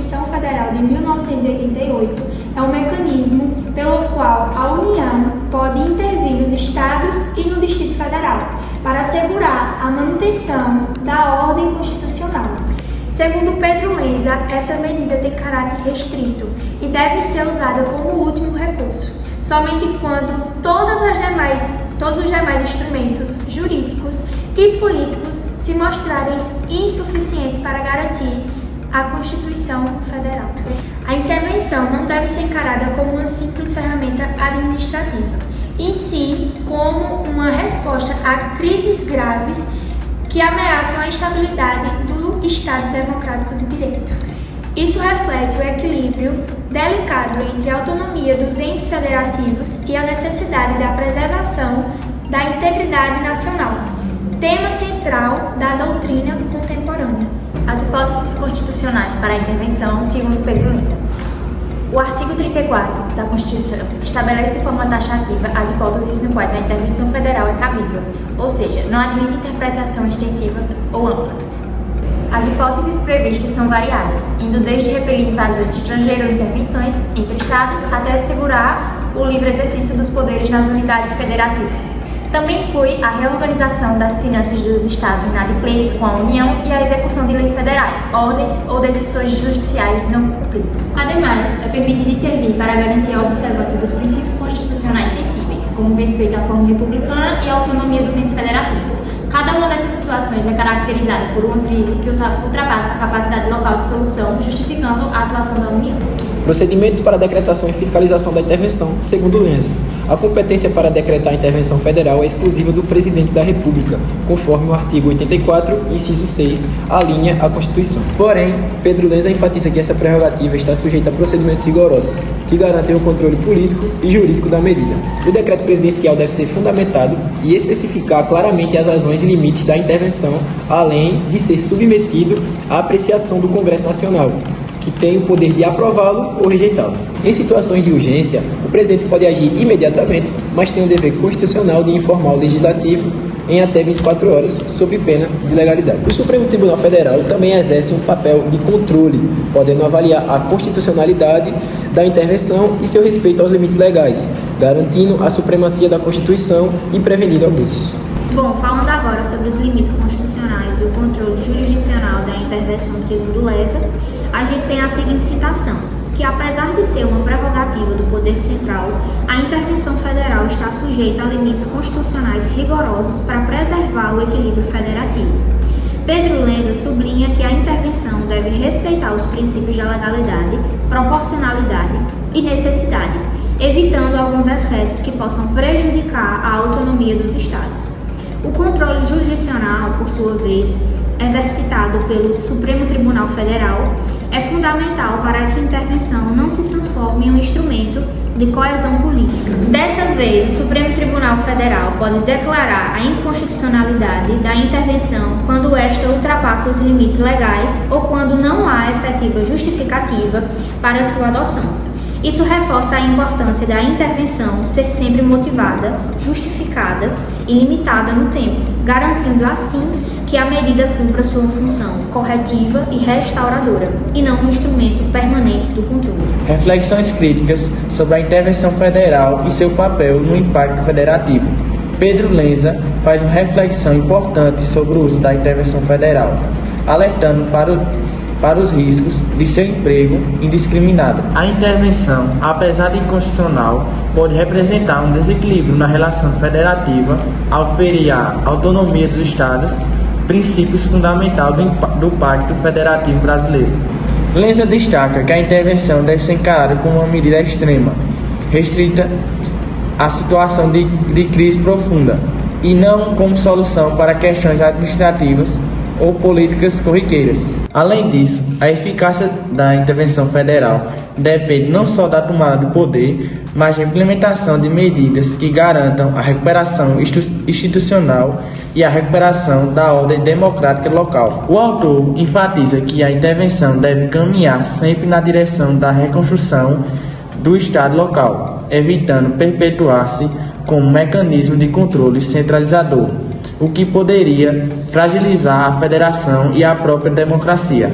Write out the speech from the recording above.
Constituição Federal de 1988 é um mecanismo pelo qual a União pode intervir nos Estados e no Distrito Federal para assegurar a manutenção da ordem constitucional. Segundo Pedro Lenza, essa medida tem caráter restrito e deve ser usada como último recurso, somente quando todos os demais instrumentos jurídicos e políticos se mostrarem insuficientes para garantir a Constituição Federal. A intervenção não deve ser encarada como uma simples ferramenta administrativa, e sim como uma resposta a crises graves que ameaçam a estabilidade do Estado Democrático de Direito. Isso reflete o equilíbrio delicado entre a autonomia dos entes federativos e a necessidade da preservação da integridade nacional, tema central da doutrina contemporânea. As hipóteses constitucionais para a intervenção, segundo Pedro Lenza. O artigo 34 da Constituição estabelece de forma taxativa as hipóteses no quais a intervenção federal é cabível, ou seja, não admite interpretação extensiva ou amplas. As hipóteses previstas são variadas, indo desde repelir invasões estrangeiras ou intervenções entre estados até assegurar o livre exercício dos poderes nas unidades federativas. Também inclui a reorganização das finanças dos estados inadimplentes com a União e a execução de leis federais, ordens ou decisões judiciais não cumpridas. Ademais, é permitido intervir para garantir a observância dos princípios constitucionais sensíveis, como o respeito à forma republicana e a autonomia dos entes federativos. Cada uma dessas situações é caracterizada por uma crise que ultrapassa a capacidade local de solução, justificando a atuação da União. Procedimentos para a decretação e fiscalização da intervenção, segundo Lenza. A competência para decretar a intervenção federal é exclusiva do Presidente da República, conforme o artigo 84, inciso 6, alinha a Constituição. Porém, Pedro Lenza enfatiza que essa prerrogativa está sujeita a procedimentos rigorosos, que garantem o controle político e jurídico da medida. O decreto presidencial deve ser fundamentado e especificar claramente as razões e limites da intervenção, além de ser submetido à apreciação do Congresso Nacional, que tem o poder de aprová-lo ou rejeitá-lo. Em situações de urgência, o presidente pode agir imediatamente, mas tem o dever constitucional de informar o legislativo em até 24 horas, sob pena de ilegalidade. O Supremo Tribunal Federal também exerce um papel de controle, podendo avaliar a constitucionalidade da intervenção e seu respeito aos limites legais, garantindo a supremacia da Constituição e prevenindo abusos. Bom, falando agora sobre os limites constitucionais e o controle jurisdicional da intervenção segundo Lenza, a gente tem a seguinte citação, que apesar de ser uma prerrogativa do poder central, a intervenção federal está sujeita a limites constitucionais rigorosos para preservar o equilíbrio federativo. Pedro Lenza sublinha que a intervenção deve respeitar os princípios de legalidade, proporcionalidade e necessidade, evitando alguns excessos que possam prejudicar a autonomia dos estados. O controle jurisdicional, por sua vez, exercitado pelo Supremo Tribunal Federal, é fundamental para que a intervenção não se transforme em um instrumento de coesão política. Dessa vez, o Supremo Tribunal Federal pode declarar a inconstitucionalidade da intervenção quando esta ultrapassa os limites legais ou quando não há efetiva justificativa para sua adoção. Isso reforça a importância da intervenção ser sempre motivada, justificada e limitada no tempo, garantindo assim que a medida cumpra sua função corretiva e restauradora, e não um instrumento permanente do controle. Reflexões críticas sobre a intervenção federal e seu papel no impacto federativo. Pedro Lenza faz uma reflexão importante sobre o uso da intervenção federal, alertando para os riscos de seu emprego indiscriminado. A intervenção, apesar de inconstitucional, pode representar um desequilíbrio na relação federativa ao ferir a autonomia dos estados, princípios fundamentais do Pacto Federativo Brasileiro. Lenza destaca que a intervenção deve ser encarada como uma medida extrema, restrita à situação de crise profunda, e não como solução para questões administrativas ou políticas corriqueiras. Além disso, a eficácia da intervenção federal depende não só da tomada do poder, mas da implementação de medidas que garantam a recuperação institucional e a recuperação da ordem democrática local. O autor enfatiza que a intervenção deve caminhar sempre na direção da reconstrução do Estado local, evitando perpetuar-se como mecanismo de controle centralizador, o que poderia fragilizar a federação e a própria democracia.